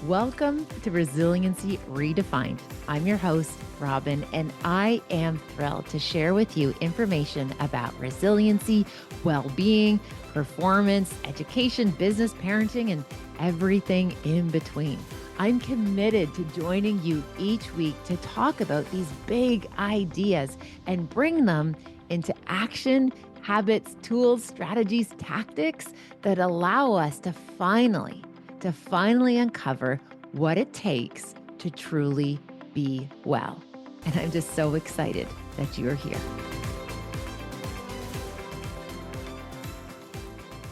Welcome to Resiliency Redefined. I'm your host, Robyne, and I am thrilled to share with you information about resiliency, well-being, performance, education, business, parenting, and everything in between. I'm committed to joining you each week to talk about these big ideas and bring them into action, habits, tools, strategies, tactics that allow us to finally uncover what it takes to truly be well. And I'm just so excited that you're here.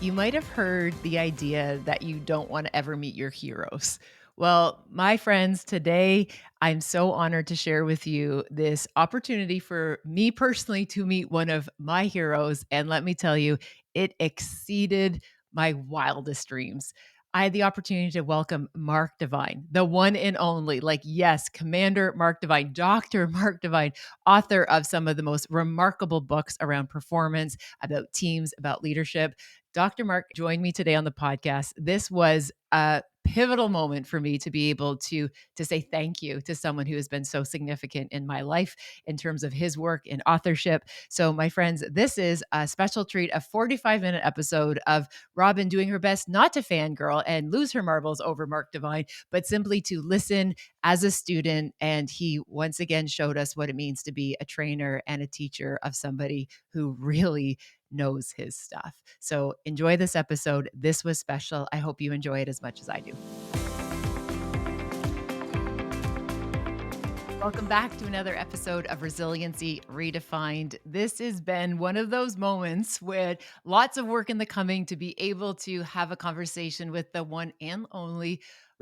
You might have heard the idea that you don't want to ever meet your heroes. Well, my friends, today I'm so honored to share with you this opportunity for me personally to meet one of my heroes. And let me tell you, it exceeded my wildest dreams. I had the opportunity to welcome Mark Divine, the one and only, yes, Commander Mark Divine, Dr. Mark Divine, author of some of the most remarkable books around performance, about teams, about leadership. Dr. Mark joined me today on the podcast. This was a pivotal moment for me to be able to say thank you to someone who has been so significant in my life in terms of his work in authorship. So, my friends, this is a special treat, a 45-minute episode of Robyne doing her best not to fangirl and lose her marbles over Mark Divine, but simply to listen as a student. And he once again showed us what it means to be a trainer and a teacher of somebody who really knows his stuff. So enjoy this episode. This was special. I hope you enjoy it as much as I do. Welcome back to another episode of Resiliency Redefined. This has been one of those moments with lots of work in the coming to be able to have a conversation with the one and only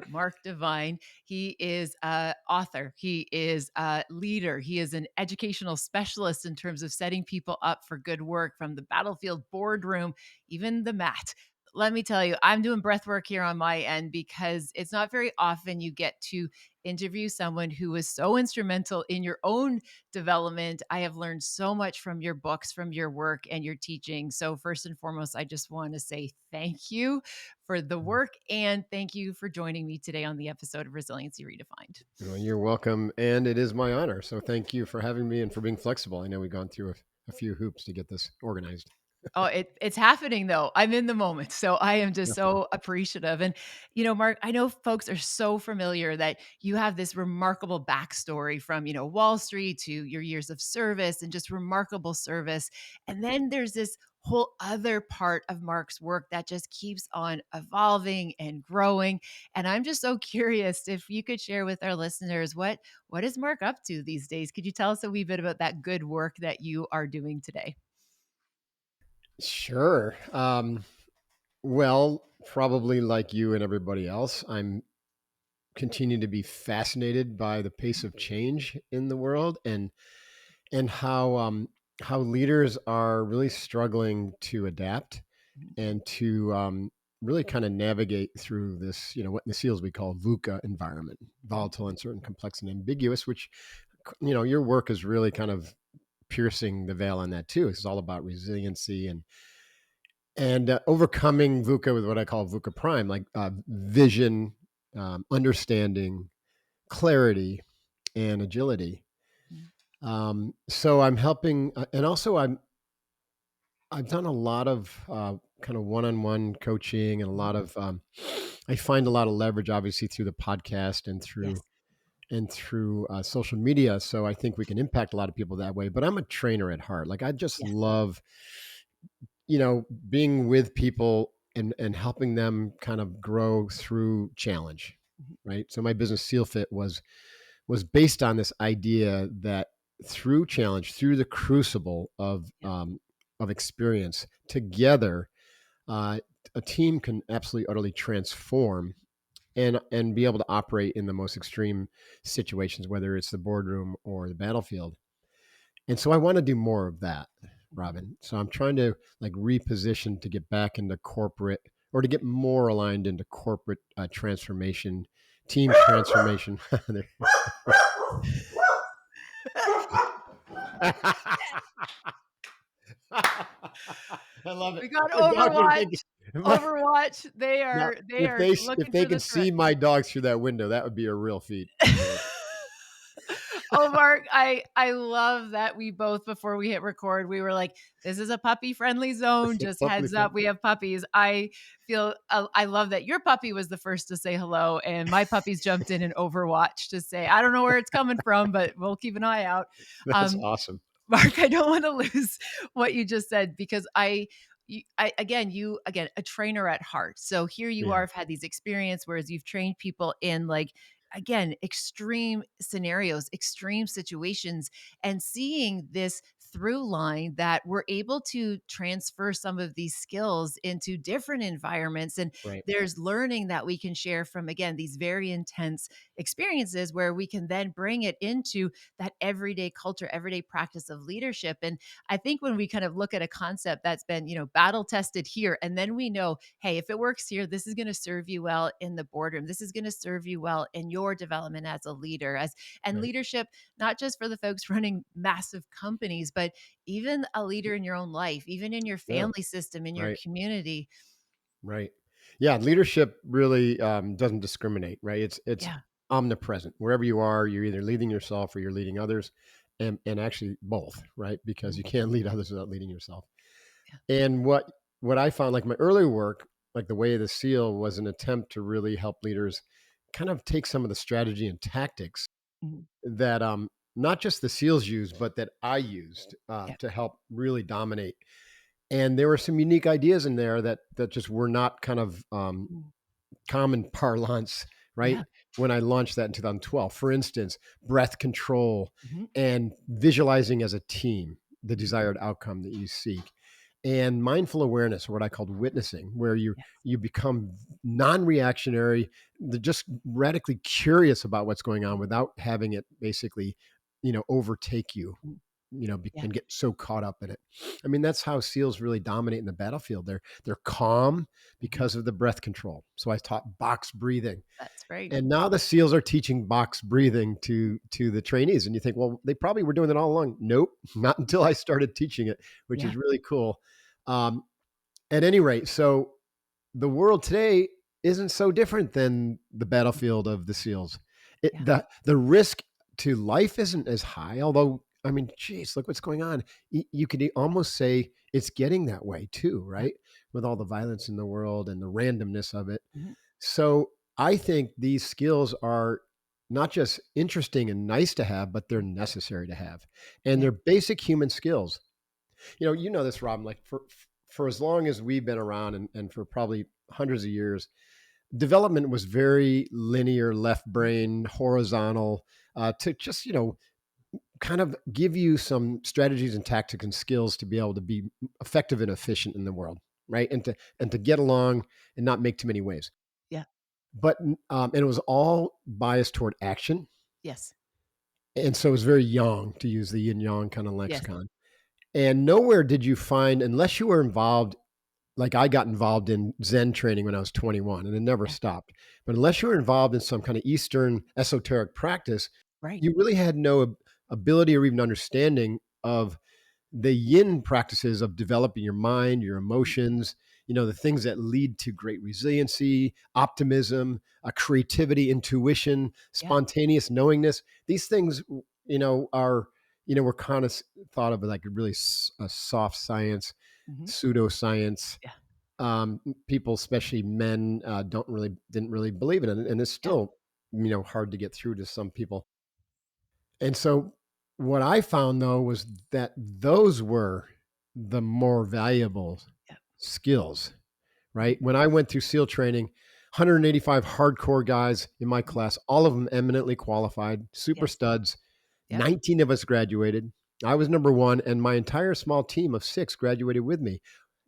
Mark Divine. He is an author. He is a leader. He is an educational specialist in terms of setting people up for good work from the battlefield boardroom, even the mat. Let me tell you, I'm doing breathwork here on my end because it's not very often you get to interview someone who was so instrumental in your own development. I have learned so much from your books, from your work and your teaching. So first and foremost, I just want to say thank you for the work and thank you for joining me today on the episode of Resiliency Redefined. Well, you're welcome. And it is my honor. So thank you for having me and for being flexible. I know we've gone through a few hoops to get this organized. Oh, it's happening though. I'm in the moment. So I am just Definitely. so appreciative. And, Mark, I know folks are so familiar that you have this remarkable backstory from, Wall Street to your years of service and just remarkable service. And then there's this whole other part of Mark's work that just keeps on evolving and growing. And I'm just so curious if you could share with our listeners what is Mark up to these days? Could you tell us a wee bit about that good work that you are doing today? Sure. Well, probably like you and everybody else, I'm continue to be fascinated by the pace of change in the world and how leaders are really struggling to adapt and to really kind of navigate through this, what in the SEALs we call VUCA environment, volatile, uncertain, complex, and ambiguous, which, your work is really kind of piercing the veil on that too. It's all about resiliency and overcoming VUCA with what I call VUCA prime, like vision, understanding, clarity, and agility. So I'm helping, and also I've done a lot of kind of one-on-one coaching and a lot of I find a lot of leverage obviously through the podcast and Yes. through social media. So I think we can impact a lot of people that way. But I'm a trainer at heart. Like I just Yes. love, being with people and helping them kind of grow through challenge. Right. So my business Seal Fit was based on this idea that through challenge, through the crucible of experience together, uh, a team can absolutely utterly transform and be able to operate in the most extreme situations, whether it's the boardroom or the battlefield. And so I want to do more of that, Robyne. So I'm trying to like reposition to get back into corporate or to get more aligned into corporate transformation, team transformation. I love it. We got My dogs are thinking Overwatch. my Overwatch, they now, are if looking they for can the threat. see my dogs through that window, that would be a real feat. So, Oh, Mark, I love that we both, before we hit record, we were like, "This is a puppy-friendly zone, it's a just puppy heads up, friend. we have puppies." I feel I love that your puppy was the first to say hello, and my puppies jumped in Overwatch to say, "I don't know where it's coming from, but we'll keep an eye out." That's Um, awesome. Mark, I don't wanna lose what you just said because you again, a trainer at heart. So here you are, Yeah, have had these experience, whereas you've trained people in, like, again, extreme scenarios, extreme situations, and seeing this through line that we're able to transfer some of these skills into different environments. And right, there's learning that we can share from, again, these very intense experiences where we can then bring it into that everyday culture, everyday practice of leadership. And I think when we kind of look at a concept that's been, battle tested here, and then we know, hey, if it works here, this is going to serve you well in the boardroom. This is going to serve you well in your development as a leader, as and right. leadership, not just for the folks running massive companies, but even a leader in your own life, even in your Yeah, family system, in your right. community. Right. Yeah, leadership really doesn't discriminate, right? It's Yeah. omnipresent. Wherever you are, you're either leading yourself or you're leading others, and actually both, right? Because Mhm. you can't lead others without leading yourself. Yeah. And what I found, like my earlier work, like the Way of the Seal, was an attempt to really help leaders kind of take some of the strategy and tactics Mhm. that not just the SEALs used, but that I used Yeah. to help really dominate. And there were some unique ideas in there that just were not kind of Mhm. common parlance, right? Yeah. When I launched that in 2012, for instance, breath control Mhm. and visualizing as a team the Mhm. desired outcome that you seek, and mindful awareness, or what I called witnessing, where Yes. you become non-reactionary, just radically curious about what's going on without having it basically, overtake you, Mhm. Yeah. and get so caught up in it. I mean, that's how SEALs really dominate in the battlefield. They're calm Mhm. because of the breath control. So I taught box breathing, That's right. and now the SEALs are teaching box breathing to the trainees. And you think, well, they probably were doing it all along. Nope, not until I started teaching it, which Yeah. is really cool. Um, at any rate, so the world today isn't so different than the battlefield of the SEALs. Yeah. The risk to life isn't as high, although I mean, geez, look what's going on. You could almost say it's getting that way too, Yeah. right? With all the violence in the world and the randomness of it. Mhm. So I think these skills are not just interesting and nice to have, but they're Mhm. necessary to have. And Yeah. they're basic human skills. You know this, Rob, like for as long as we've been around, and for probably hundreds of years, development was very linear, left Mhm. brain, horizontal, to just, kind of give you some strategies and tactics and skills to be able to be effective and efficient in the world, right? And to get along and not make too many waves. Yeah. But and it was all biased toward action, Yes. and so it was very yang, to use the yin yang kind of Yes. lexicon. And nowhere did you find, unless you were involved, like I got involved in Zen training when I was 21, and it never Yeah. stopped. But unless you were involved in some kind of Eastern esoteric practice, Right. you really had no ability or even understanding of the yin practices of developing your mind, your Mhm. emotions, the things that lead to great resiliency, optimism, creativity, intuition, Yeah. spontaneous knowingness. These things, are, we're kind of thought of like a really a soft science, Mhm. pseudoscience. Yeah. People, especially men, didn't really believe it, and it's Yeah. still, hard to get through to some people. And so what I found though was that those were the more valuable Yeah. skills, Mhm. right? When I went through SEAL training, 185 hardcore guys in my Mhm. class, all of them eminently qualified, super Yes. studs. Yep. 19 of us graduated. I was number one, and my entire small team of 6 graduated with me.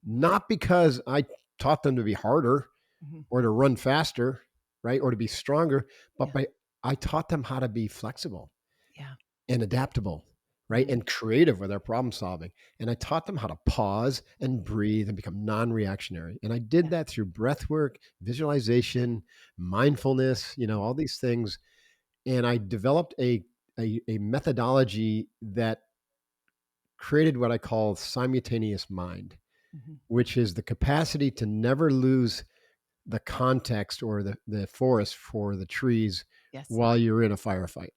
Not because I taught them to be harder Mhm. or to run faster, right? Or to be stronger, but Yeah. by I taught them how to be flexible Yeah. and adaptable, right? Mhm. And creative with our problem solving. And I taught them how to pause and breathe and become non reactionary. And I did Yeah. that through breath work, visualization, mindfulness, all these things. And I developed a methodology that created what I call simultaneous mind, Mhm. which is the capacity to never lose the context or the forest for the trees Yes. while you're in a firefight.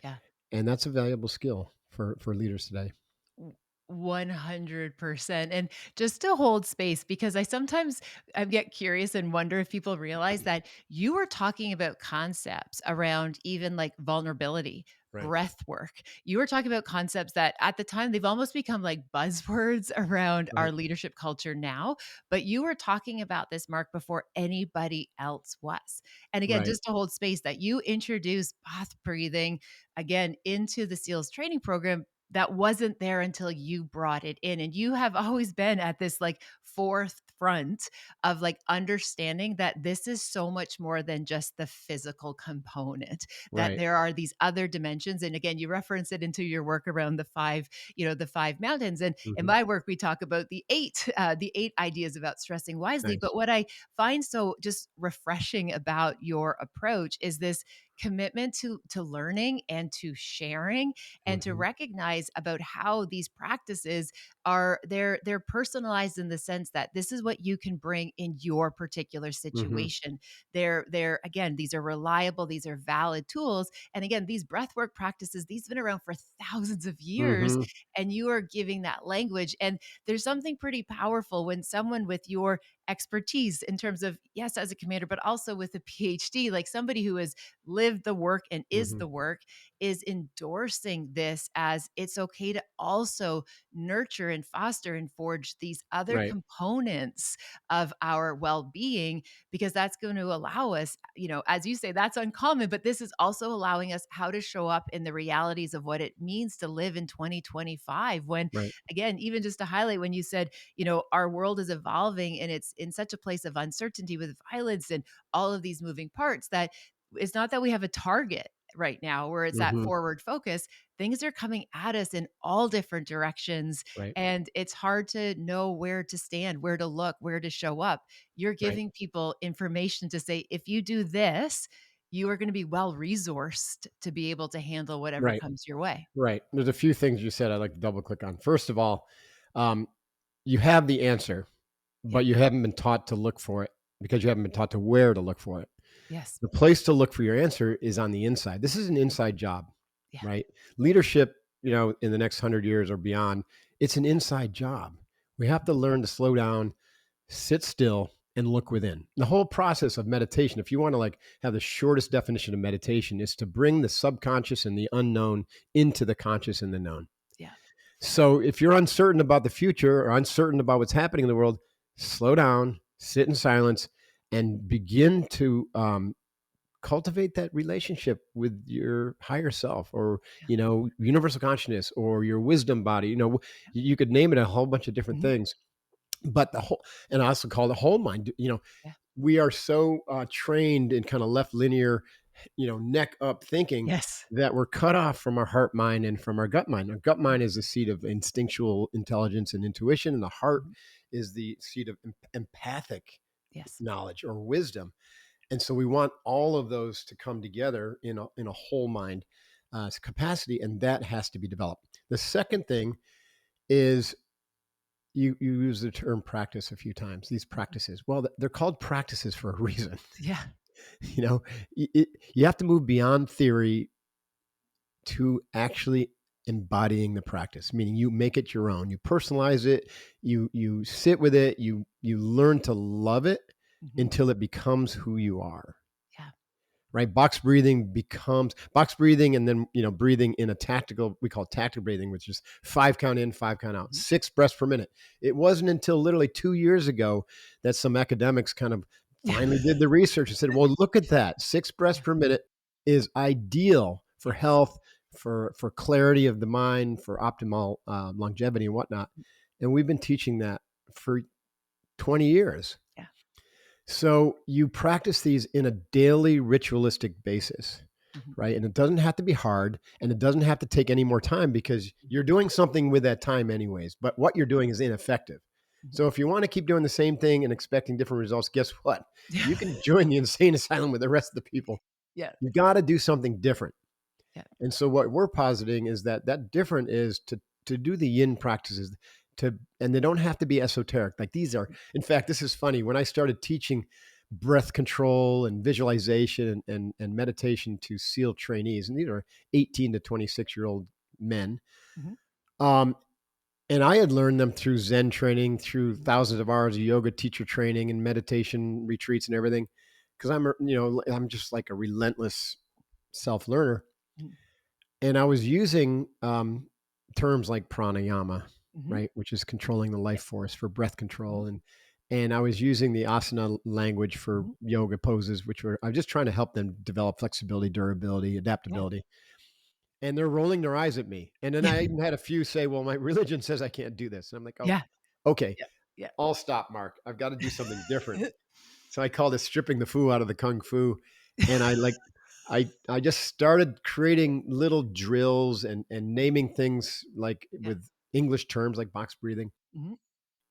Yeah. And that's a valuable skill for leaders today. W 100%, and just to hold space because I get curious and wonder if people realize that you were talking about concepts around even, like, vulnerability, Right. breath work. You were talking about concepts that at the time, they've almost become like buzzwords around our Right. leadership culture now, but you were talking about this, Mark, before anybody else was. And again, Right. just to hold space that you introduced bath breathing, again, into the SEALs training program that wasn't there until you brought it in. And you have always been at this like forefront of like understanding that this is so much more than just the physical component, that Right. there are these other dimensions. And again, you reference it into your work around the five mountains. And in Mhm. my work, we talk about the eight ideas about stressing wisely. Nice. But what I find so just refreshing about your approach is this commitment to learning and to sharing and to Mhm. recognize about how these practices are they're personalized in the sense that this is what you can bring in your particular Mhm. situation. They're again, these are reliable, these are valid tools. And again, these breathwork practices, these have been around for thousands of years, Mhm. and you are giving that language. And there's something pretty powerful when someone with your expertise in terms of, yes, as a commander, but also with a PhD, like somebody who has lived the work and is Mhm. the work, is endorsing this as it's okay to also nurture and foster and forge these other Right. components of our well-being, because that's going to allow us, as you say, that's uncommon, but this is also allowing us how to show up in the realities of what it means to live in 2025 when, Right. again, even just to highlight when you said, our world is evolving and it's in such a place of uncertainty with violence and all of these moving parts, that it's not that we have a target right now where it's that Mhm. forward focus. Things are coming at us in all different directions, Right. and it's hard to know where to stand, where to look, where to show up. You're Right. giving people information to say, if you do this, you are going to be well resourced to be able to handle whatever Right. comes your way. Right. There's a few things you said I'd like to double click on. First of all, um, you have the answer, Yeah. but you haven't been taught to look for it because you haven't been taught to where to look for it. Yes. The place to look for your answer is on the inside. This is an inside job, Yeah. right? Leadership, in the next 100 years or beyond, it's an inside job. We have to learn to slow down, sit still, and look within. The whole process of meditation, if you want to like have the shortest definition of meditation, is to bring the subconscious and the unknown into the conscious and the known. Yeah. So if you're uncertain about the future or uncertain about what's happening in the world, slow down, sit in silence, and begin to cultivate that relationship with your higher self or Yeah. universal consciousness or your wisdom body. You could name it a whole bunch of different Mhm. things, but the whole, and I also call it whole mind. Yeah. We are so trained in kind of left linear, neck up thinking Yes. that we're cut off from our heart mind and from our gut mind. Our gut mind is the seat of instinctual intelligence and intuition, and the heart Mhm. is the seat of empathic Yes. knowledge or wisdom. And so we want all of those to come together in a whole mind capacity, and that has to be developed. The second thing is you use the term practice a few times. These Mhm. practices, well, they're called practices for a reason. Yeah. you know, you have to move beyond theory to actually embodying the practice, meaning you make it your own, you personalize it, you sit with it, you learn to love it Mhm. until it becomes who you are. Yeah. Right, box breathing becomes box breathing, and then breathing in a tactical, we call it tactical breathing, which is 5 count in, 5 count out, Mhm. 6 breaths per minute. It wasn't until literally 2 years ago that some academics kind of Yeah. finally did the research and said, well, look at that, 6 breaths Yeah. per minute is ideal for Yeah. health, for clarity of the mind, for optimal longevity and whatnot. And we've been teaching that for 20 years. Yeah. So you practice these in a daily ritualistic basis, Mhm. right? And it doesn't have to be hard, and it doesn't have to take any more time because Mhm. you're doing something with that time anyways. But what you're doing is ineffective. Mhm. So if you want to keep doing the same thing and expecting different results, guess what? Yeah. You can join the insane asylum with the rest of the people. Yeah. You got to do something different. Yeah. And so what we're positing is that different is to to do the yin practices, and they don't have to be esoteric. Like these are, in fact, this is funny. When I started teaching breath control and visualization and meditation to SEAL trainees, and these are 18 to 26-year-old men. Mhm. Um, and I had learned them through Zen training, through thousands of hours of yoga teacher training and meditation retreats and everything. Because I'm just like a relentless self learner. Mhm. And I was using terms like pranayama, Mhm. right, which is controlling the life Yes. force for breath Mhm. control, and I was using the asana language for Mhm. yoga poses, which were I'm just trying to help them develop flexibility, durability, Yeah. adaptability. And they're rolling their eyes at me. And then Yeah. I even had a few say, "Well, my religion says I can't do this." And I'm like, "Oh, Yeah. okay, Yeah. Yeah. I'll stop, Mark. I've got to do something different." So I called it stripping the foo out of the kung fu, and I just started creating little drills and naming things like Yeah. with English terms like box breathing, Mhm.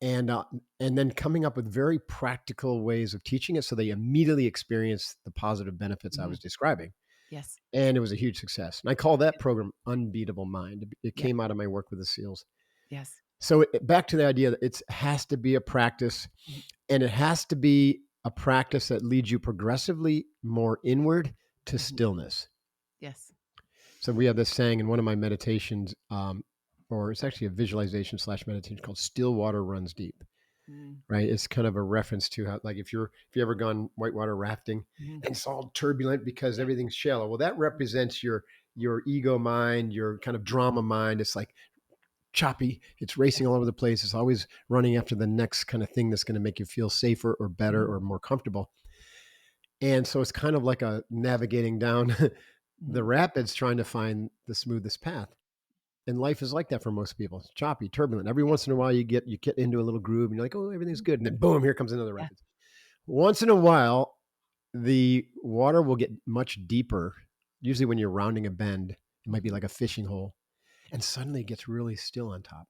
and uh, and then coming up with very practical ways of teaching it, so they immediately experience the positive benefits I was Mhm. describing, Yes. and it was a huge success. And I call that Yeah. program Unbeatable Mind. It Yeah. came out of my work with the SEALs. Yes. So back to the idea that it has to be a practice, Mhm. and it has to be a practice that leads you progressively more inward to Mhm. stillness. Yes. So we have this saying in one of my meditations, or it's actually a visualization slash meditation called "Still water runs deep." Mm. Right? It's kind of a reference to how, like, if you ever gone whitewater rafting Mhm. and it's all turbulent because Yeah. everything's shallow. Well, that represents your ego mind, your kind of drama mind. It's like choppy. It's Yeah. racing all over the place. It's always running after the next kind of thing that's going to make you feel safer or better Mhm. or more comfortable. And so it's kind of like a navigating down the Mhm. rapids trying to find the smoothest path. And life is like that for most people. It's choppy, turbulent. Every Yeah. once in a while you get into a little groove and you're like, "Oh, everything's Mhm. good." And then boom, here comes another Yeah. rapids. Once in a while, the water will get much deeper. Usually when you're rounding a bend, it might be Mhm. like a fishing hole, and suddenly it gets really still on top,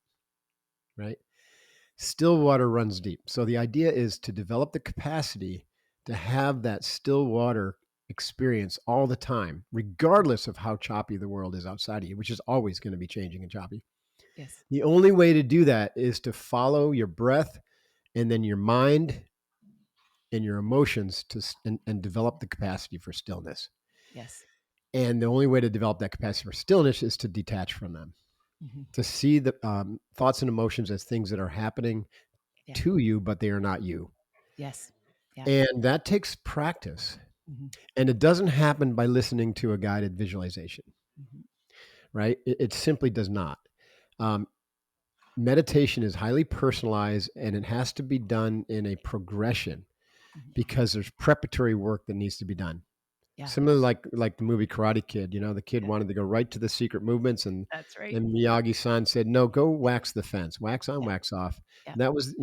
right? Still water runs deep. So the idea is to develop the capacity to have that still water experience all the time, regardless of how choppy the world is outside of you, which is always going to be changing and choppy. Yes. The only way to do that is to follow your breath and then your mind and your emotions and develop the capacity for stillness. Yes. And the only way to develop that capacity for stillness is to detach from them, Mhm. to see the thoughts and emotions as things that are happening Yeah. to you, but they are not you. Yes. Yeah. And that takes practice. Mhm. And it doesn't happen by listening to a guided visualization, Mhm. right? It simply does not. Um, Meditation is highly personalized and it has to be done in a progression Mhm. because there's preparatory work that needs to be done. Yeah. Similar like the movie Karate Kid, the kid Yeah. wanted to go right to the secret movements, and That's right. and Miyagi-san said, "No, go wax the fence, wax on, Yeah. wax off." Yeah. And that was,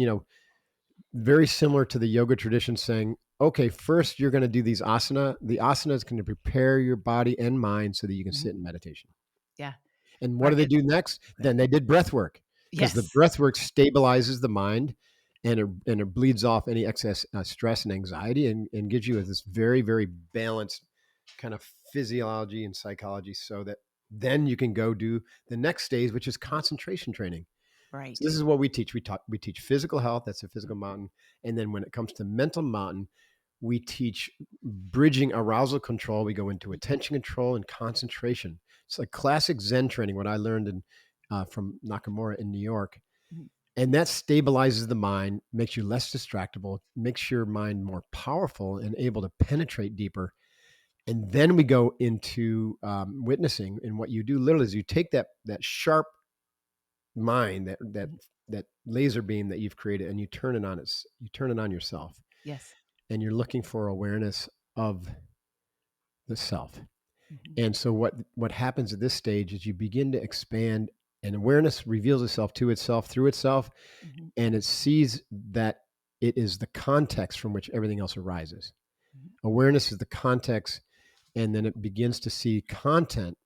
very similar to the yoga tradition saying, "Okay, first you're going to do these asana. The asana is going to prepare your body and mind so that you can Mhm. sit in meditation." Yeah. And what do Mark, they it's do next? go ahead. Then they did breath work because the Yes. breath work stabilizes the mind and it bleeds off any excess stress and anxiety and gives you this very, very balanced kind of physiology and psychology so that then you can go do the next stage, which is concentration training. So Right. this is what we teach. We teach physical health, that's a physical mountain. And then when it comes to mental mountain, we teach bridging arousal control. We go into Mhm. attention control and concentration. It's like classic Zen training, what I learned from Nakamura in New York. Mhm. And that stabilizes the mind, makes you less distractible, makes your mind more powerful and able to penetrate deeper. And then we go into witnessing. And what you do literally is you take that sharp mind, Mhm. that laser beam that you've created, and you turn it on yourself, Yes. and you're looking for awareness of the self. Mhm. And so what happens at this stage is you begin to expand, and awareness reveals itself to itself through itself, Mhm. and it sees that it is the context from which everything else arises. Mhm. Awareness is the context, and then it begins to see content,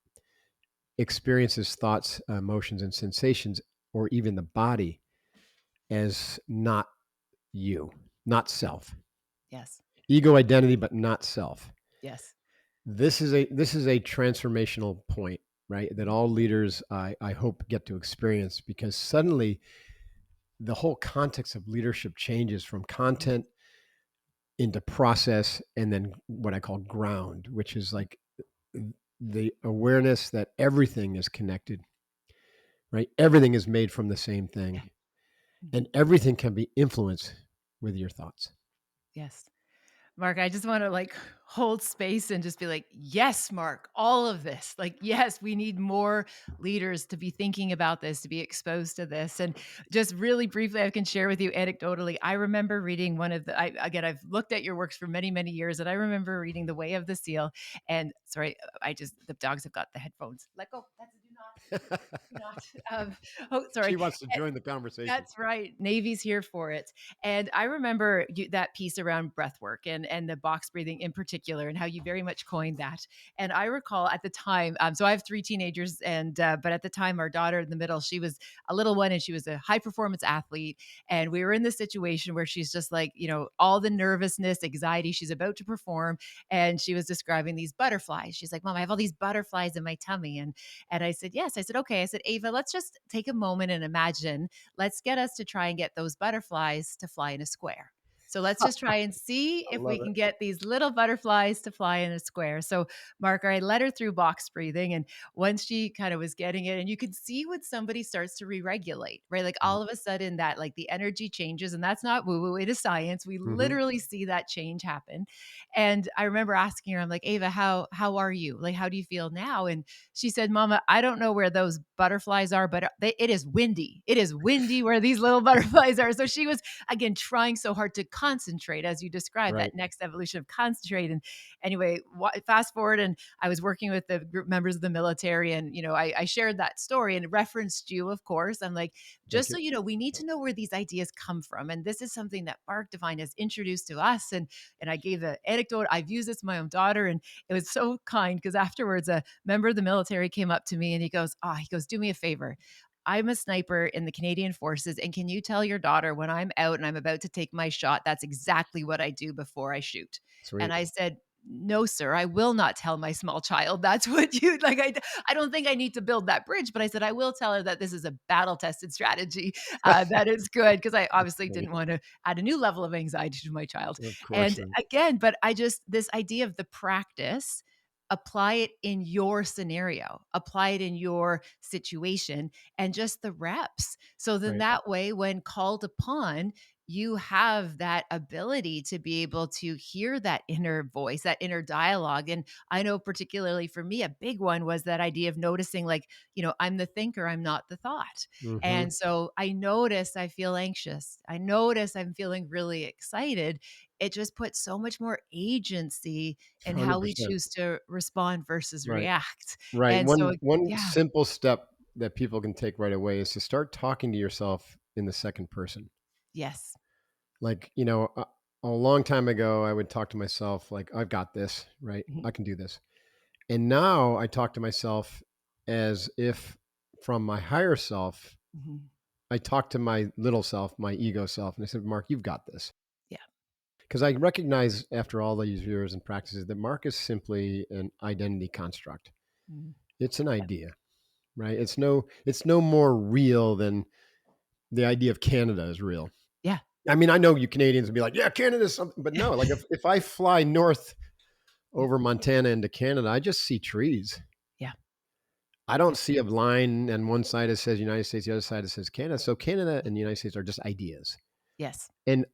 experiences, thoughts, emotions, and sensations, or even the body as not you, not self. Yes. Ego identity, but not self. Yes. This is a transformational point. right? That Mhm. all leaders, I hope, get to experience, because suddenly the whole context of leadership changes from Mhm. content into process, and then what I call ground, which is Mhm. like the awareness that everything is connected, right? Everything is made from the same Yeah. thing, Mhm. and everything can be influenced with your thoughts. Yes. Mark, I just wanna, like, hold space and just be like, "Yes, Mark, all of this." Like, yes, we need more leaders to be thinking about this, to be exposed to this, and just really briefly, I can share with you anecdotally, I remember reading one of the I've looked at your works for many, many years, and I remember reading The Way of the Seal, and sorry, I just the dogs have got the headphones. Let go. That's a do not, oh, sorry. She wants to join the conversation. That's right. Navy's here for it. And I remember that piece around breath work and the box breathing in particular, and how you very much coined that. And I recall at the time, so I have three teenagers, and but at the time, our daughter in the middle, she was a little one, and she was a high performance athlete. And we were in this situation where she's just like, all the nervousness, anxiety, she's about to perform, and she was describing these butterflies. She's like, "Mom, I have all these butterflies in my tummy," and I said, "Yes." I said, "Okay." I said, "Ava, let's just take a moment and imagine. Let's get us to try and get those butterflies to fly in a square. So let's just try and see I if we love can it. get these little butterflies to fly in a square." So, Mark, I led her through box breathing. And once she kind of was getting it, and you could see when somebody starts to re regulate, right? Like all of a sudden, that like the energy changes. And that's not woo woo, it is science. We Mm-hmm. literally see that change happen. And I remember asking her, I'm like, "Ava, how are you? Like, how do you feel now?" And she said, "Mama, I don't know where those butterflies are, but it is windy. It is windy where these little butterflies are." So she was, again, trying so hard to concentrate, as you described, Right. that next evolution of concentrate. And anyway, fast forward, and I was working with the group members of the military, and I shared that story and referenced you, of course. I'm like, Thank just so you. you know, we need to know where these ideas come from, and this is something that Mark Devine has introduced to us. And I gave the anecdote. I've used this with my own daughter, and it was so kind because afterwards, a member of the military came up to me and he goes, "Do me a favor. I'm a sniper in the Canadian Forces. And can you tell your daughter when I'm out and I'm about to take my shot, that's exactly what I do before I shoot?" And Sweet. I said, "No, sir, I will not tell my small child that's what you like. I don't think I need to build that bridge, but I said, I will tell her that this is a battle tested strategy, that is good." Because I obviously Funny. didn't want to add a new level of anxiety to my child. Of course And not. again, but this idea of the practice, apply it in your scenario, apply it in your situation, and just the reps. So then Right. that way, when called upon, you have that ability to be able to hear that inner voice, that inner dialogue. And I know, particularly for me, a big one was that idea of noticing, like, I'm the thinker, I'm not the thought. Mm-hmm. And so I notice I feel anxious. I notice I'm feeling really excited. It just puts so much more agency in how we 100%. choose to respond versus Right. react. Right. And so, One yeah. simple step that people can take right away is to start talking to yourself in the second person. Yes. Like, a long time ago, I would talk to myself like, "I've got this, right? Mhm. I can do this." And now I talk to myself as if from my higher self, Mhm. I talk to my little self, my ego self, and I said, "Mark, you've got this." Yeah. Because I recognize after all these years and practices that Mark is simply an identity construct. Mhm. It's an Yeah. idea, right? It's no more real than the idea of Canada is real. Yeah. I mean, I know you Canadians would be like, "Yeah, Canada's something," but no, like if I fly north Yeah. over Montana into Canada, I just see trees. Yeah. I don't Yeah. see a line on one side that says United States, the other side that says Canada. So Canada Yeah. and the United States are just ideas. Yes. And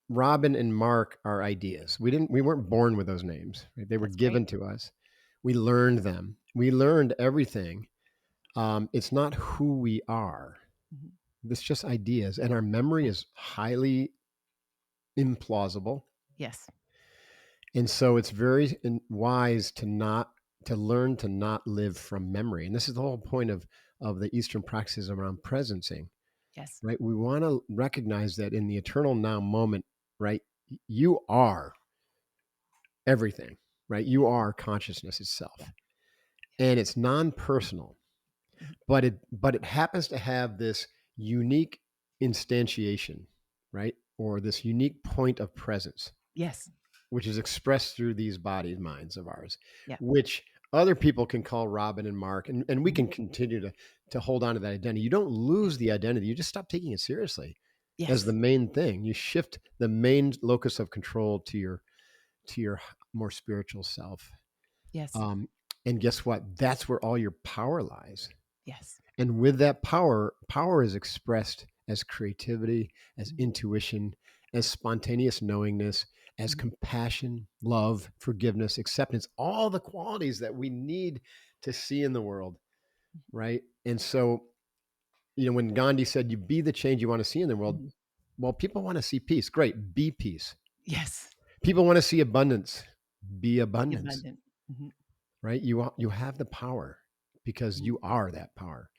Robin and Mark are ideas. We weren't born with those names. Right? They were That's right. given to us. We learned them. We learned everything. It's not who we are. Mhm. It's just ideas, and our memory Yeah. is highly implausible. Yes. And so it's very wise to learn to not live from memory. And this is the whole point of the Eastern practices around presencing, Yes. right? We want to recognize that in the eternal now moment, right? You are everything, right? You are consciousness itself. And it's non-personal, Mhm. but it happens to have this unique instantiation, right? Or this unique point of presence, Yes. which is expressed through these bodies, minds of ours, Yeah. which other people can call Robin and Mark, and we Mhm. can continue to hold on to that identity. You don't Yeah. lose the identity. You just stop taking it seriously as the Yes. main thing. You shift the main locus of control to your more spiritual self. Yes. Um, and guess what? That's where all your power lies. Yes. And with that power, power is expressed as creativity, as Mhm. intuition, as spontaneous knowingness, as Mhm. compassion, love, forgiveness, acceptance, all the qualities that we need to see in the world, right? And so, when Gandhi said, you be the change you want to see in the world, Mhm. well, people want to see peace. Great, be peace. Yes. People want to see abundance, be Be abundance, abundant. Mhm. right? You have the power because Mhm. you are that power.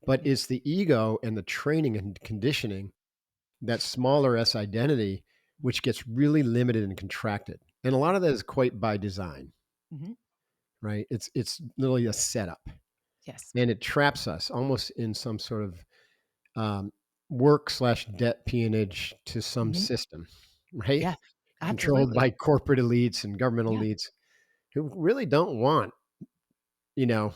But Yeah. it's the ego and the training and conditioning, that smaller S identity, which gets really limited and contracted. And a lot of that is quite by design, Mhm. right? It's literally a setup, Yes. and it traps us almost in some sort of um, work slash debt peonage to some Mhm. system, right? Yeah. Controlled Absolutely. by corporate elites and governmental Yeah. elites who really don't want, you know,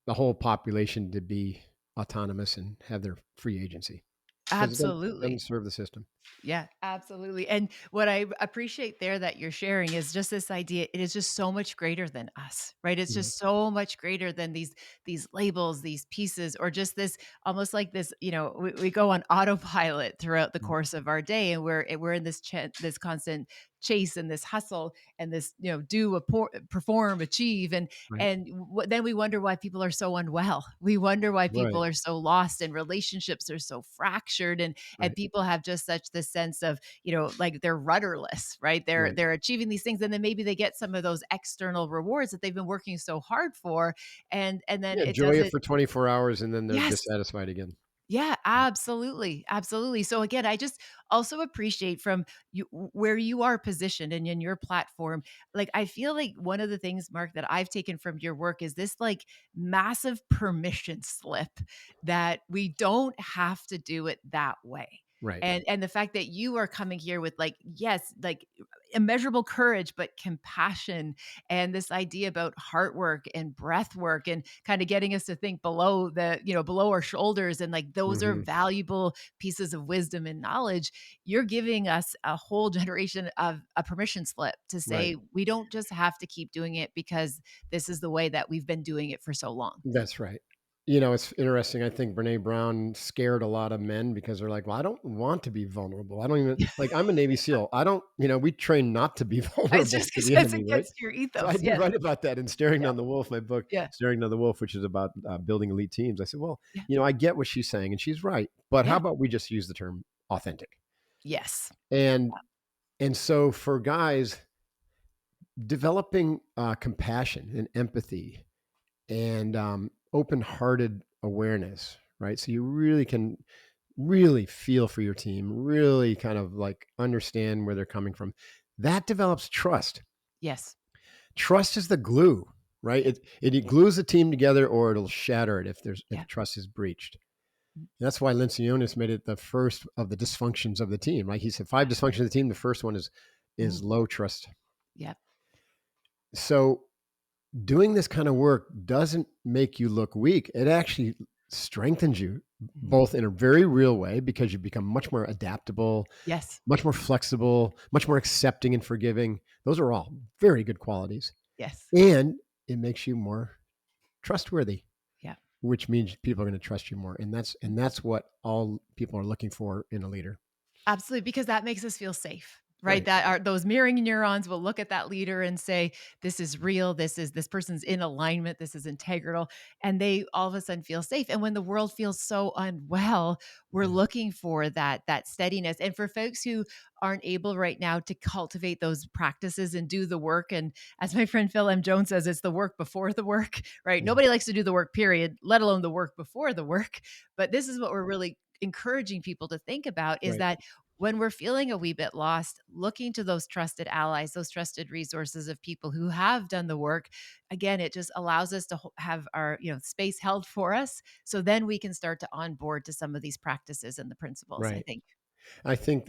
the whole population to be autonomous and have their free agency because it doesn't Absolutely. serve the system. Yeah, absolutely. And what I appreciate there that you're sharing is just this idea it is just so much greater than us, right? It's Mhm. just so much greater than these labels, these pieces, or just this almost like this, we go on autopilot throughout the Mhm. course of our day and we're in this constant chase and this hustle and this, perform, achieve Right. and then we wonder why people are so unwell. We wonder why people Right. are so lost and relationships are so fractured and Right. people have just such this sense of like they're rudderless, right? they're Right. they're achieving these things and then maybe they get some of those external rewards that they've been working so hard for and then Yeah, it enjoy it doesn't. for 24 hours and then they're Yes. dissatisfied again. Yeah, absolutely, absolutely. So again, I just also appreciate from you where you are positioned and in your platform. Like I feel like one of the things, Mark, that I've taken from your work is this like massive permission slip that we don't have to do it that way. Right. And the fact that you are coming here with like, yes, like immeasurable courage, but compassion and this idea about heart work and breath work and kind of getting us to think below below our shoulders and like those are Mhm. valuable pieces of wisdom and knowledge. You're giving us a whole generation of a permission slip to Right. say we don't just have to keep doing it because this is the way that we've been doing it for so long. That's right. It's interesting. I think Brene Brown scared a lot of men because they're like, "Well, I don't want to be vulnerable. I don't even like I'm a Navy SEAL. I don't, we train not to be It's vulnerable just to the because it's enemy, right?" against your So I ethos. do Yes. write about that in Staring Yeah. Down the Wolf, my book, Yeah. Staring Down the Wolf, which is about building elite teams. I said, "Well, Yeah. I get what she's saying and she's right, but how Yeah. about we just use the term authentic?" Yes. And so for guys, developing compassion and empathy and open-hearted awareness, right? So you really can really feel for your team, really kind of like understand where they're coming from. That develops trust. Yes. Trust is the glue, right? It glues the team together, or it'll shatter it if Yeah. trust is breached. And that's why Lencioni made it the first of the dysfunctions of the team. Right? He said five dysfunctions of the team. The first one is Mhm. low trust. Yep. So doing this kind of work doesn't make you look weak. It actually strengthens you Mhm. both in a very real way because you become much more adaptable, Yes. much more flexible, much more accepting and forgiving. Those are all very good qualities. Yes. And it makes you more trustworthy, Yeah. which means people are going to trust you more. And that's what all people are looking for in a leader. Absolutely, because that makes us feel safe, right? Right. That are those mirroring neurons will look at that leader and say, "This is real. This person's in alignment. This is integral," and they all of a sudden feel safe. And when the world feels so unwell, we're Yeah. looking for that steadiness. And for folks who aren't able right now to cultivate those practices and do the work, and as my friend Phil M. Jones says, it's the work before the work, right? Yeah. Nobody likes to do the work, period, let alone the work before the work. But this is what we're really encouraging people to think about is Right. that when we're feeling a wee bit lost, looking to those trusted allies, those trusted resources of people who have done the work, again, it just allows us to have our, space held for us. So then we can start to onboard to some of these practices and the principles, I Right. think. I think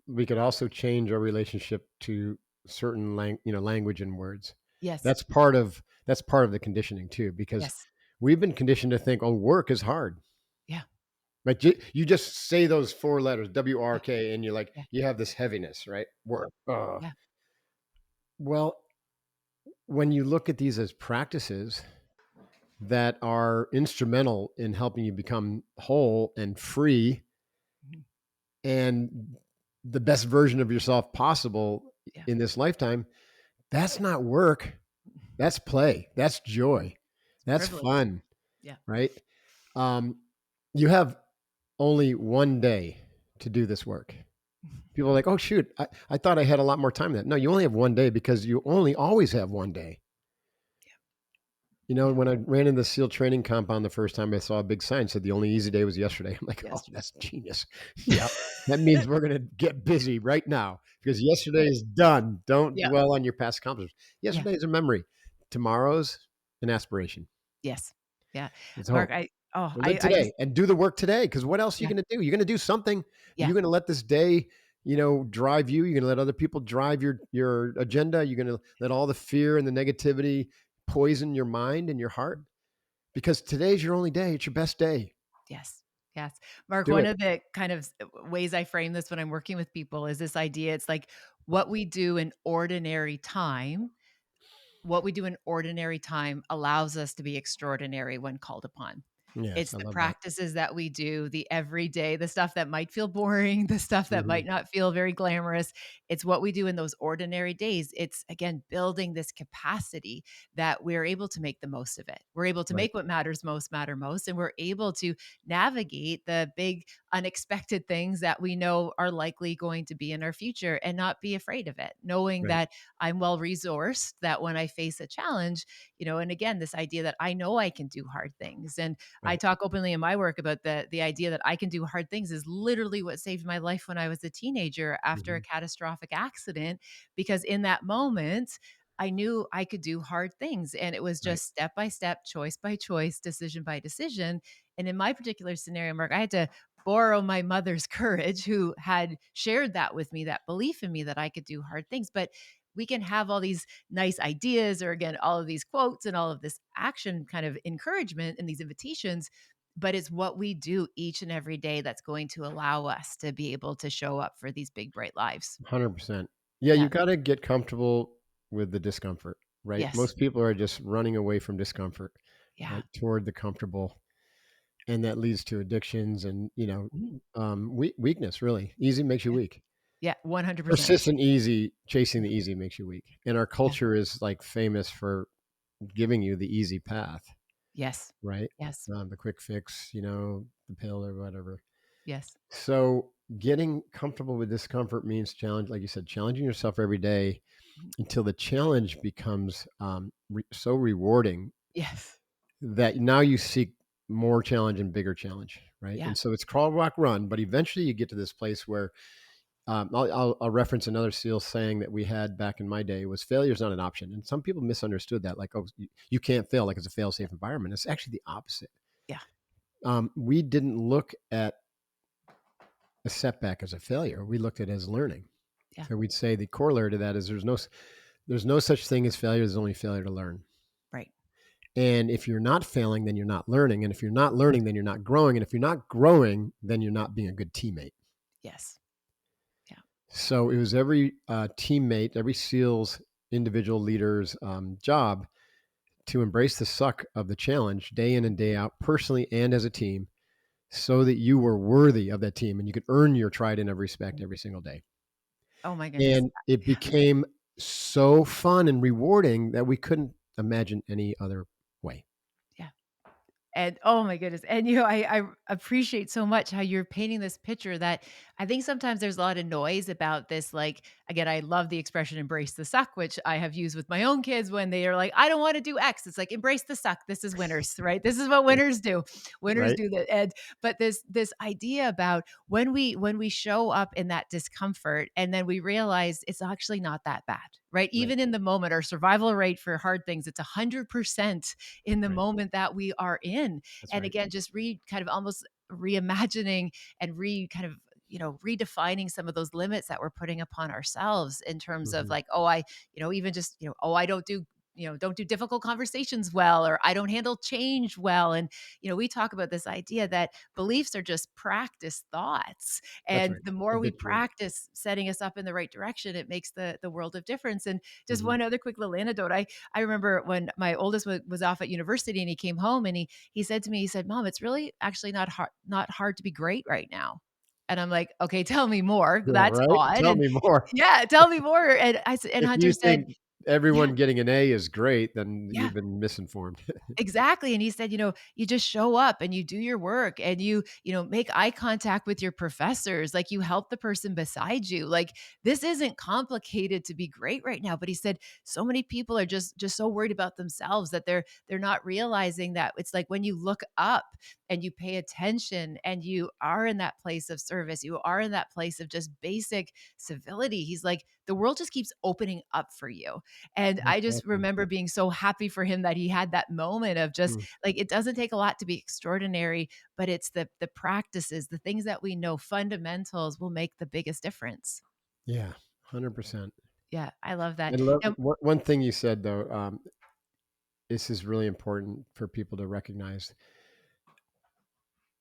we could also change our relationship to certain language and words. Yes. That's part of the conditioning too, because Yes. we've been conditioned to think, "Oh, work is hard." Yeah. Like you just say those four letters, Yeah. WRK, and you're like, Yeah. you have this heaviness, right? Work. Ugh. Yeah. Well, when you look at these as practices that are instrumental in helping you become whole and free Mhm. and the best version of yourself possible Yeah. in this lifetime, that's not work. That's play. That's joy. It's That's privilege. fun, Yeah. right? Um, you have only one day to do this work. People are like, "Oh, shoot, I thought I had a lot more time than that." No, you only have one day because you only always have one day. You know, Yeah. when I ran in the SEAL training compound the first time, I saw a big sign said the only easy day was yesterday. I'm like, "Oh, Yesterday. that's genius." Yeah. That means we're gonna get busy right now because yesterday is done. Don't Yeah. dwell on your past accomplishments. Yeah. Yesterday is a memory. Tomorrow's an aspiration. Yes. Yeah. It's Mark, hope. So live I just today and do the work today. Because what else are you yeah. gonna do? You're gonna do something. Yeah. You're gonna let this day, drive you. You're gonna let other people drive your agenda. You're gonna let all the fear and the negativity poison your mind and your heart. Because today's your only day. It's your best day. Yes. Yes. Mark, Do one it. of the kind of ways I frame this when I'm working with people is this idea. It's like what we do in ordinary time, what we do in ordinary time allows us to be extraordinary when called upon. Yes, It's I the love that. practices that we do, the everyday, the stuff that might feel boring, the stuff that Mhm. might not feel very glamorous. It's what we do in those ordinary days. It's again building this capacity that we're able to make the most of it. We're able to Right. make what matters most matter most. And we're able to navigate the big unexpected things that we know are likely going to be in our future and not be afraid of it, knowing Right. that I'm well resourced, that when I face a challenge, and again, this idea that I know I can do hard things. And I Right. talk openly in my work about the idea that I can do hard things is literally what saved my life when I was a teenager after a Mhm. catastrophic accident, because in that moment, I knew I could do hard things. And it was Right. just step by step, choice by choice, decision by decision. And in my particular scenario, Mark, I had to borrow my mother's courage, who had shared that with me, that belief in me that I could do hard things. But we can have all these nice ideas, or again, all of these quotes and all of this action kind of encouragement and these invitations. But it's what we do each and every day that's going to allow us to be able to show up for these big, bright lives. 100%. Yeah, you Yeah. gotta get comfortable with the discomfort, right? Yes. Most people are just running away from discomfort, Yeah. right, toward the comfortable, and that leads to addictions and, Mhm. weakness, really. Easy makes you Yeah. weak. Yeah. 100%. Persistent easy chasing Yeah. the easy makes you weak, and our Yeah. culture is, like, famous for giving you the easy path, Yes. right? Yes. The quick fix, the pill or whatever. Yes. So, getting comfortable with discomfort means like you said, challenging yourself every day Mhm. until the challenge becomes so rewarding Yes. that now you seek more challenge and bigger challenge, right? Yeah. And so it's crawl, walk, run, but eventually you get to this place where I'll reference another SEAL saying that we had back in my day was failure is not an option. And some people misunderstood that, like, oh, you can't fail, like it's a fail safe environment. It's actually the opposite. Yeah. We didn't look at a setback as a failure. We looked at it as learning. Yeah. So we'd say the corollary to that is there's no such thing as failure. There's only failure to learn. Right. And if you're not failing, then you're not learning. And if you're not learning, then you're not growing. And if you're not growing, then you're not being a good teammate. Yes. Yeah. So it was every teammate, every SEAL's individual leader's job to embrace the suck of the challenge day in and day out, personally and as a team, so that you were worthy of that team and you could earn your trident of respect every single day. Oh my goodness. And it Yeah. became so fun and rewarding that we couldn't imagine any other way. Yeah. And oh my goodness. And I appreciate so much how you're painting this picture that I think sometimes there's a lot of noise about this. Like, again, I love the expression embrace the suck, which I have used with my own kids when they are like, I don't want to do X. It's like embrace the suck. This is winners, right? This is what winners do. Winners Right? do that. And but this idea about when we show up in that discomfort and then we realize it's actually not that bad, right? Right. Even in the moment, our survival rate for hard things, it's 100% in the Right. moment that we are in. That's And right. again, just kind of almost reimagining and kind of redefining some of those limits that we're putting upon ourselves in terms of Mhm. like, oh, even just, oh, I don't do don't do difficult conversations well, or I don't handle change well. And we talk about this idea that beliefs are just practice thoughts, That's and right. the more we Habituated. practice setting us up in the right direction, it makes the world of difference. And just Mhm. one other quick little anecdote. I remember when my oldest was off at university, and he came home, and he said to me, he said, "Mom, it's really actually not hard to be great right now." And I'm like, "Okay, tell me more. Yeah, That's right? odd." Tell And me more. yeah, tell me more. And I said, and If Hunter you said, think "Yeah, everyone getting an A is great, then yeah. you've been misinformed. Exactly, and he said, "You just show up and you do your work, and you make eye contact with your professors, like, you help the person beside you. Like, this isn't complicated to be great right now." But he said, "So many people are just so worried about themselves that they're not realizing that it's like when you look up and you pay attention and you are in that place of service, you are in that place of just basic civility." He's like, "The world just keeps opening up for you." And I just Exactly. remember being so happy for him that he had that moment of just Mm. like, it doesn't take a lot to be extraordinary, but it's the practices, the things that we know, fundamentals will make the biggest difference. Yeah, 100%. Yeah, I love that. I love Now one thing you said, though, this is really important for people to recognize.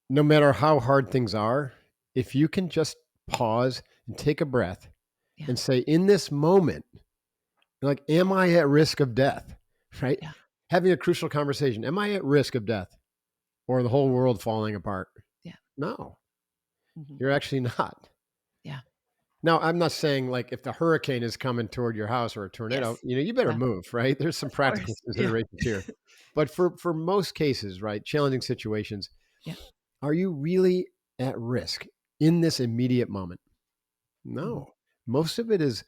No matter how hard things are, if you can just pause and take a breath yeah, and say, "In this moment," like, "Am I at risk of death?" Right? yeah, Having a crucial conversation, "Am I at risk of death or the whole world falling apart?" yeah, No, mhm, you're actually not. yeah, Now, I'm not saying, like, if the hurricane is coming toward your house or a tornado, yes, you better yeah, move, right? There's some of practical course, yeah, considerations here. But for most cases, right, challenging situations, yeah, are you really at risk in this immediate moment? mhm, No. Most of it is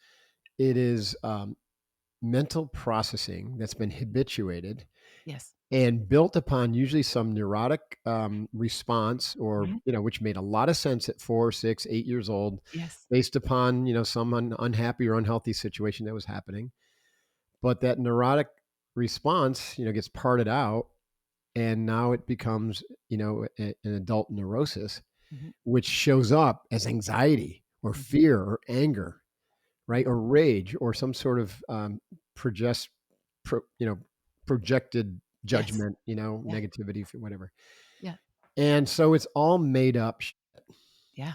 mental processing that's been habituated yes, and built upon usually some neurotic response, or mhm, which made a lot of sense at 4, 6, 8 years old, yes, based upon some unhappy or unhealthy situation that was happening. But that neurotic response gets parted out, and now it becomes an adult neurosis, mhm, which shows up as anxiety or mhm, fear or anger, right, mhm, or rage, or some sort of project pro, projected yes, judgment, yeah, negativity, whatever. yeah, And so it's all made up, yeah,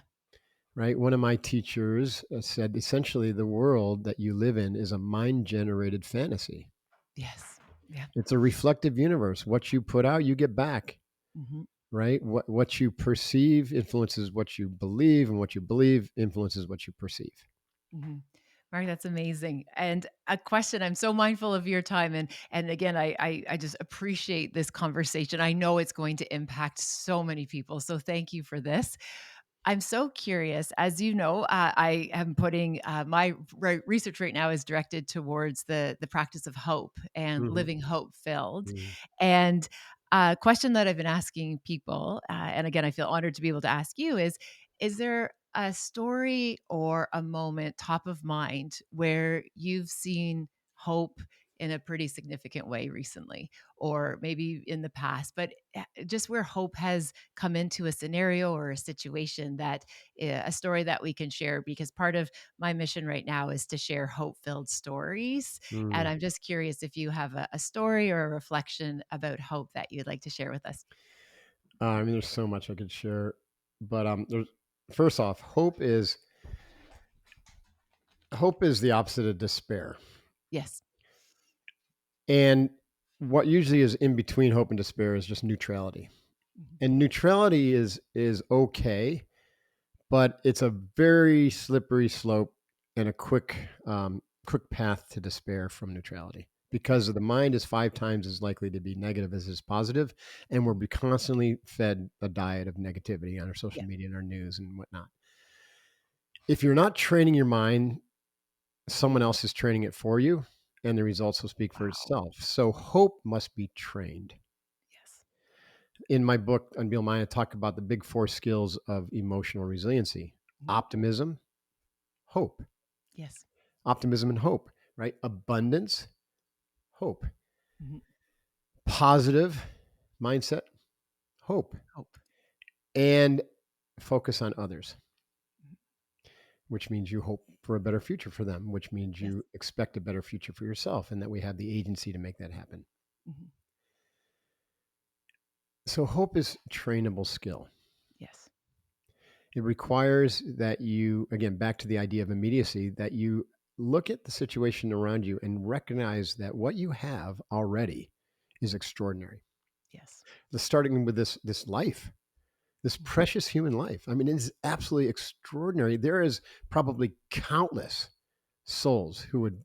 right? One of my teachers said essentially the world that you live in is a mind generated fantasy. yes, yeah, It's a reflective universe. What you put out, you get back, mhm. right? What you perceive influences what you believe, and what you believe influences what you perceive. Mhm. Mark, that's amazing. And a question, I'm so mindful of your time, and again, I just appreciate this conversation. I know it's going to impact so many people. So thank you for this. I'm so curious. As you know, I am putting my research right now is directed towards the practice of hope and Hmm. living hope filled. Hmm. And a question that I've been asking people, and again, I feel honored to be able to ask you is there a story or a moment top of mind where you've seen hope in a pretty significant way recently, or maybe in the past, but just where hope has come into a scenario or a situation that a story that we can share, because part of my mission right now is to share hope filled stories. And Hmm. I'm just curious if you have a story or a reflection about hope that you'd like to share with us. I mean, there's so much I could share, but there's first off, hope is the opposite of despair. Yes. And what usually is in between hope and despair is just neutrality. Mhm. And neutrality is okay, but it's a very slippery slope and a quick path to despair from neutrality, Yeah. because the mind is 5 times as likely to be negative as is positive, and we're Mhm. constantly fed a diet of negativity on our Yeah. social media and our news and whatnot. If you're not training your mind, someone else is training it for you, and the results will speak for Wow. itself. So hope must be trained. Yes. In my book, Unveil Mind, I talk about the big four skills of emotional resiliency: Mhm. optimism, hope, Yes. optimism and hope, right? Abundance, hope, Mhm. positive mindset, hope, Hope. and focus on others. Mhm. which means you hope for a better future for them, which means Yes. you expect a better future for yourself, and that we have the agency to make that happen. Mhm. So hope is trainable skill. Yes. It requires that you, again, back to the idea of immediacy, that you look at the situation around you and recognize that what you have already is extraordinary. Yes. Starting with this life, this Mhm. precious human life. I mean, it is absolutely extraordinary. There is probably countless souls who would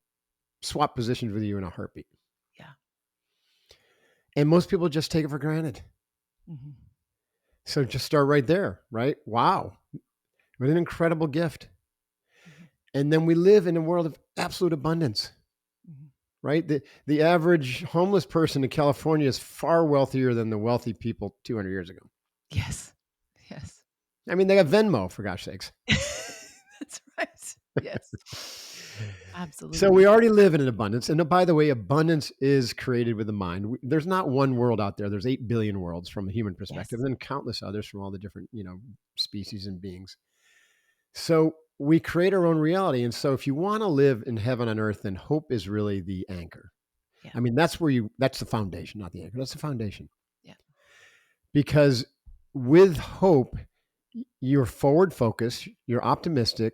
swap positions with you in a heartbeat. Yeah. And most people just take it for granted. Mhm. So just start right there, right? Wow. What an incredible gift. Mhm. And then we live in a world of absolute abundance, Mhm. right? The average homeless person in California is far wealthier than the wealthy people 200 years ago. Yes. Yes. I mean, they got Venmo, for gosh sakes. That's right. Yes. So we Absolutely. already live in an abundance. And by the way, abundance is created with the mind. There's not one world out there. There's 8 billion worlds from a human perspective, Yes. and then countless others from all the different, species and beings. So we create our own reality. And so if you want to live in heaven on earth, then hope is really the anchor. Yeah. I mean, that's the foundation, not the anchor. That's the foundation. Yeah. Because with hope, you're forward focused, you're optimistic,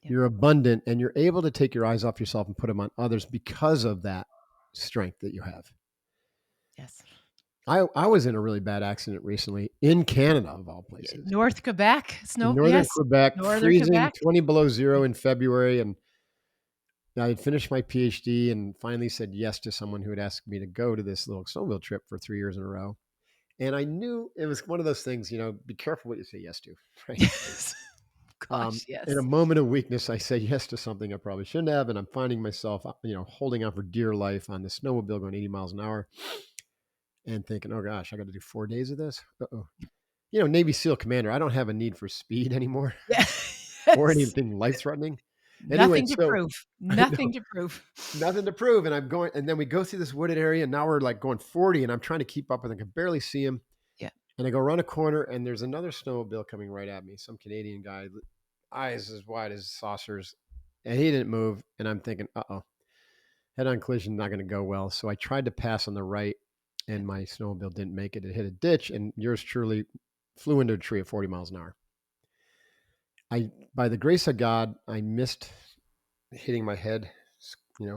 Yeah. you're abundant, and you're able to take your eyes off yourself and put them on others because of that strength that you have. Yes. I was in a really bad accident recently in Canada, of all places, North Quebec, in snow northern yes. Quebec, Northern freezing Quebec. 20 below Yeah. zero in February. And I had finished my PhD and finally said yes to someone who had asked me to go to this little snowmobile trip for 3 years in a row. And I knew it was one of those things, be careful what you say yes to, right? Yes. Gosh, In a yes. moment of weakness, I said yes to something I probably shouldn't have. And I'm finding myself, holding on for dear life on the snowmobile going 80 miles an hour and thinking, oh gosh, I got to do 4 days of this. Uh-oh. Navy SEAL commander, I don't have a need for speed anymore Yeah. or Yes. anything life threatening. Anyway, Nothing to so prove. I know Nothing to prove. nothing to prove. And I'm going, and then we go through this wooded area and now we're like going 40 and I'm trying to keep up and I can barely see him. Yeah. And I go around a corner and there's another snowmobile coming right at me, some Canadian guy, eyes as wide as saucers. And he didn't move. And I'm thinking, uh-oh, head on collision, not going to go well. So I tried to pass on the right Yeah. and my snowmobile didn't make it. It hit a ditch and yours truly flew into a tree at 40 miles an hour. By the grace of God, I missed hitting my head,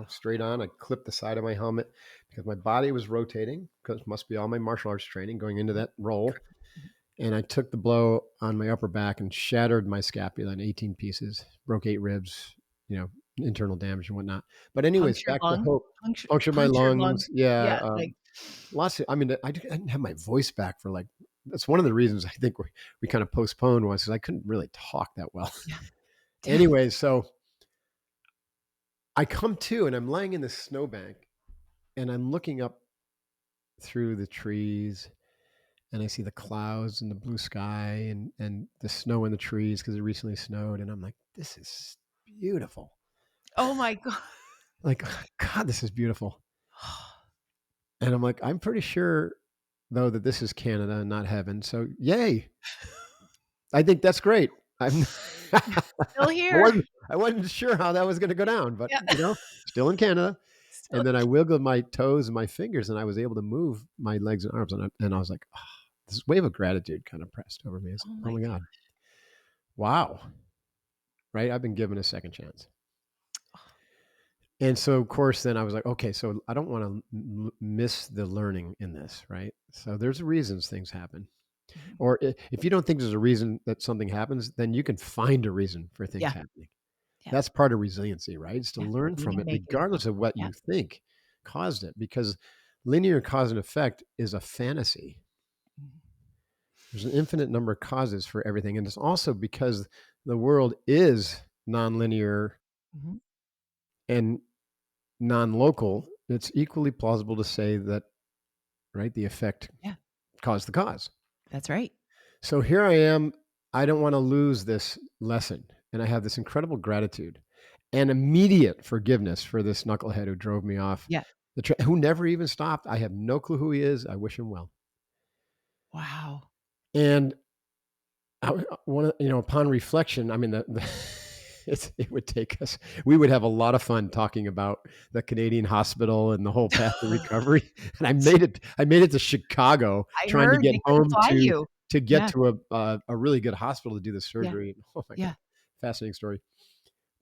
straight on. I clipped the side of my helmet because my body was rotating because it must be all my martial arts training going into that role. Mhm. And I took the blow on my upper back and shattered my scapula in 18 pieces, broke 8 ribs, you know, internal damage and whatnot. But anyways, Punctured back to lung, hope. Punctured my punctured lung. lungs. Yeah. Yeah, like Lots of, I mean, I didn't have my voice back for like, that's one of the reasons I think we kind of postponed was because I couldn't really talk that well. yeah, yeah, Anyways, so I come to and I'm laying in this snowbank and I'm looking up through the trees and I see the clouds and the blue sky and the snow in the trees because it recently snowed. And I'm like, this is beautiful. Oh my god. Like, God, this is beautiful. And I'm like, I'm pretty sure though that this is Canada and not heaven. So yay. I think that's great. I'm Still I here. wasn't sure how that was going to go down, but Yeah. still in Canada. Still And then I wiggled my toes and my fingers, and I was able to move my legs and arms, and I was like, "Ah," this wave of gratitude kind of pressed over me. It's, oh oh my my god. god, wow! Right? I've been given a second chance, and so of course, then I was like, okay, so I don't want to miss the learning in this, right? So there's reasons things happen, Mhm. or if you don't think there's a reason that something happens, then you can find a reason for things Yeah, happening. yeah, That's part of resiliency, right? It's to yeah. learn from Being it, making regardless of what yeah. you think caused it, because linear cause and effect is a fantasy. Mhm. There's an infinite number of causes for everything. And it's also because the world is nonlinear Mhm. and non-local, it's equally plausible to say that, right, the effect Yeah, caused the cause. that's right. So here I am. I don't want to lose this lesson. And I have this incredible gratitude and immediate forgiveness for this knucklehead who drove me off, Yeah. who never even stopped. I have no clue who he is. I wish him well. Wow. And upon reflection, I mean, it would take us. We would have a lot of fun talking about the Canadian hospital and the whole path to recovery. And I made it to Chicago I trying to heard get they couldn't home fly you. to get Yeah, to a really good hospital to do the yeah, surgery. Oh my god, yeah, fascinating story.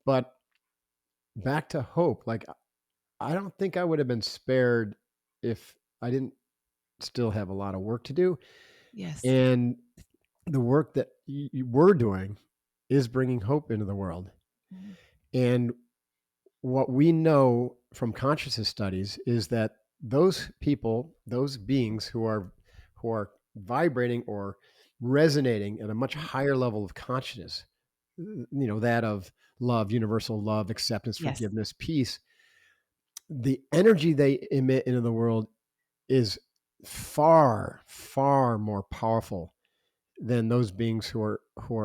But back to hope. Like I don't think I would have been spared if I didn't still have a lot of work to do. yes. And the work that we're doing is bringing hope into the world. Mhm. And what we know from consciousness studies is that those people, those beings who are vibrating or resonating at a much Mhm. higher level of consciousness, that of love, universal love, acceptance, Yes, forgiveness, peace, the energy they emit into the world is far, far more powerful than those beings who are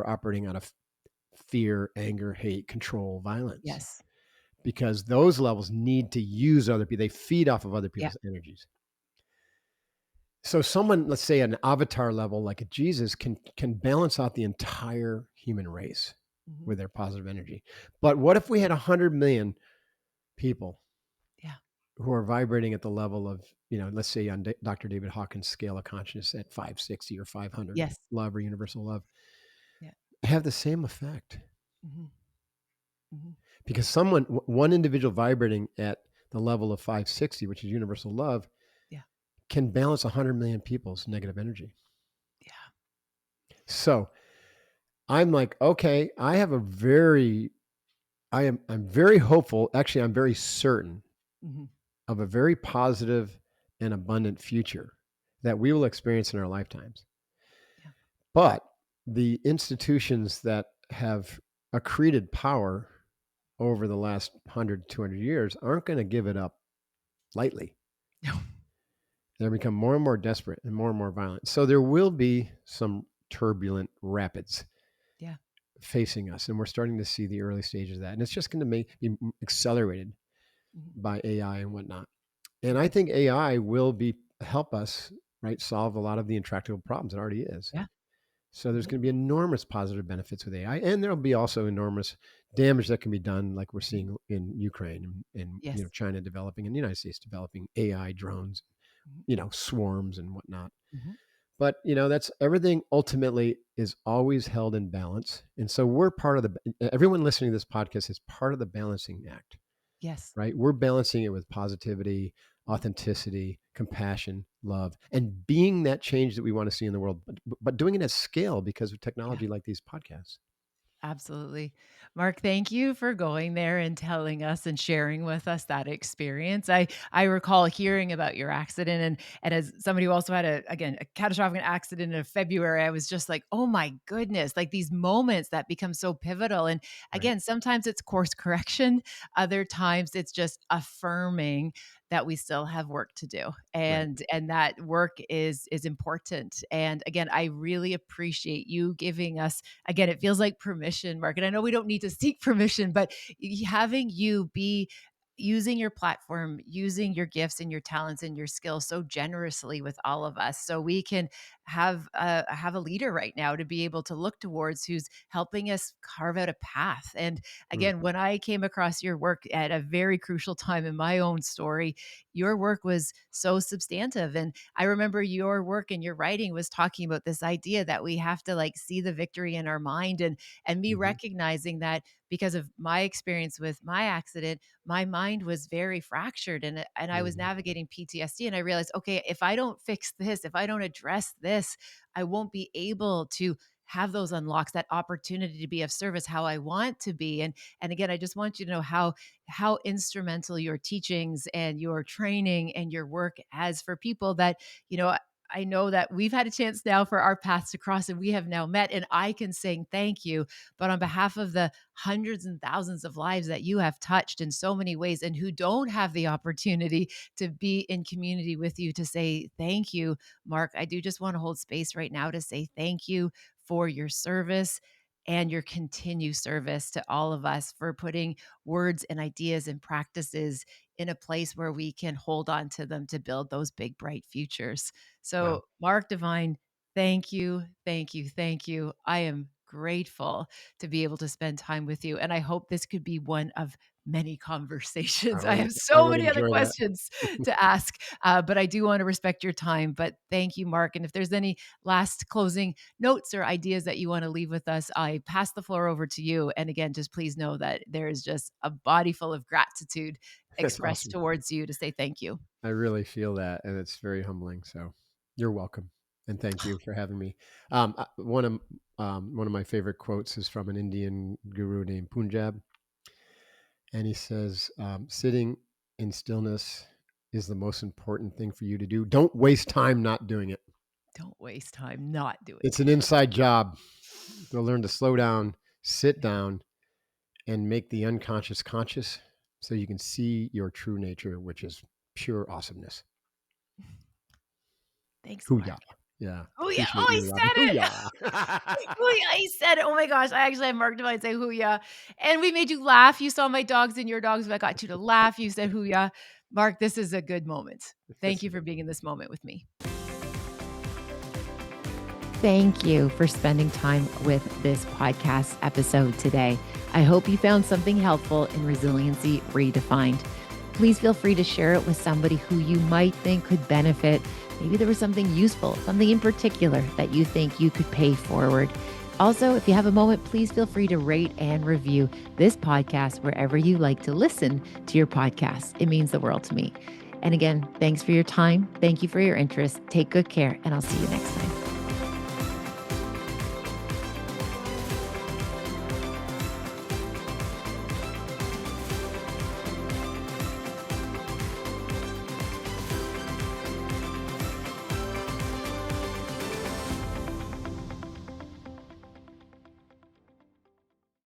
operating out of fear, anger, hate, control, violence. yes. Because those levels need to use other people. They feed off of other Yeah. people's energies. So someone, let's say an avatar level like a Jesus can balance out the entire human race Mhm. with their positive energy. But what if we had 100 million people Yeah. who are vibrating at the level of, let's say on Dr. David Hawkins' scale of consciousness at 560 or 500, Yes. love or universal love, Yeah. have the same effect? Mhm. Mhm. Because one individual vibrating at the level of 560, which is universal love, Yeah. can balance 100 million people's negative energy. Yeah. So I'm like, okay, I'm very hopeful. Actually, I'm very certain Mhm. of a very positive and abundant future that we will experience in our lifetimes. Yeah. But the institutions that have accreted power over the last 100, 200 years aren't going to give it up lightly. No. They become more and more desperate and more violent. So there will be some turbulent rapids Yeah. facing us, and we're starting to see the early stages of that. And it's just going to be accelerated Mhm. by AI and whatnot. And I Mhm. think AI will be help us right solve a lot of the intractable problems. It already is. Yeah. So there's Mhm. going to be enormous positive benefits with AI, and there'll be also enormous damage that can be done, like we're Mhm. seeing in Ukraine and Yes. China developing and the United States developing AI drones, Mhm. swarms and whatnot. Mhm. But that's everything. Ultimately, is always held in balance, and so we're part of everyone listening to this podcast is part of the balancing act, Yes. right? We're balancing it with positivity, Mhm. authenticity, compassion, love, and being that change that we want to see in the world, but doing it at scale because of Yeah. technology like these podcasts. Absolutely. Mark, thank you for going there and telling us and sharing with us that experience. I recall hearing about your accident and as somebody who also had a catastrophic accident in February, I was just like, "Oh my goodness." Like these moments that become so pivotal and Right. again, sometimes it's course correction, other times it's just affirming that we still have work to do Right. and that work is important. And again, I really appreciate you giving us again, it feels like permission, Mark. And I know we don't need to seek permission, but having you be using your platform, using your gifts and your talents and your skills so generously with all of us, so we can have a leader right now to be able to look towards who's helping us carve out a path. And Mm. again, when I came across your work at a very crucial time in my own story, your work was so substantive. And I remember your work and your writing was talking about this idea that we have to like see the victory in our mind and me Mhm. recognizing that because of my experience with my accident, my mind was very fractured and I was Mhm. navigating PTSD and I realized, okay, if I don't fix this, if I don't address this, I won't be able to have those unlocks, that opportunity to be of service how I want to be. And again, I just want you to know how instrumental your teachings and your training and your work as for people that, you know, I know that we've had a chance now for our paths to cross and we have now met and I can say thank you. But on behalf of the hundreds and thousands of lives that you have touched in so many ways and who don't have the opportunity to be in community with you to say thank you, Mark, I do just want to hold space right now to say thank you for your service and your continued service to all of us for putting words and ideas and practices in a place where we can hold on to them to build those big, bright futures. Wow. So, Mark Divine, thank you, thank you, thank you. I am grateful to be able to spend time with you. And I hope this could be one of many conversations. I have I so would many other enjoy that. questions to ask, but I do want to respect your time. But thank you, Mark. And if there's any last closing notes or ideas that you want to leave with us, I pass the floor over to you. And again, just please know that there is just a body full of gratitude That's expressed awesome. towards you to say thank you. I really feel that, and it's very humbling. So you're welcome, and thank you for having me. One of my favorite quotes is from an Indian guru named Punjab, and he says, "Sitting in stillness is the most important thing for you to do. Don't waste time not doing it. Don't waste time not doing It's an inside job. Go learn to slow down, sit down, and make the unconscious conscious, so you can see your true nature, which is pure awesomeness." it. Thanks, Hoo-yah. Mark. Yeah. Oh yeah. Appreciate Oh, he you, Robbie. said it. Hoo-yah. Oh yeah, he said it. Oh my gosh. I actually had Mark Divine say hoo-ya. And we made you laugh. You saw my dogs and your dogs, but I got you to laugh. You said hoo-ya. Mark, this is a good moment. Thank Yes, you it for is. being in this moment with me. Thank you for spending time with this podcast episode today. I hope you found something helpful in Resiliency Redefined. Please feel free to share it with somebody who you might think could benefit. Maybe there was something useful, something in particular that you think you could pay forward. Also, if you have a moment, please feel free to rate and review this podcast wherever you like to listen to your podcast. It means the world to me. And again, thanks for your time. Thank you for your interest. Take good care, and I'll see you next time.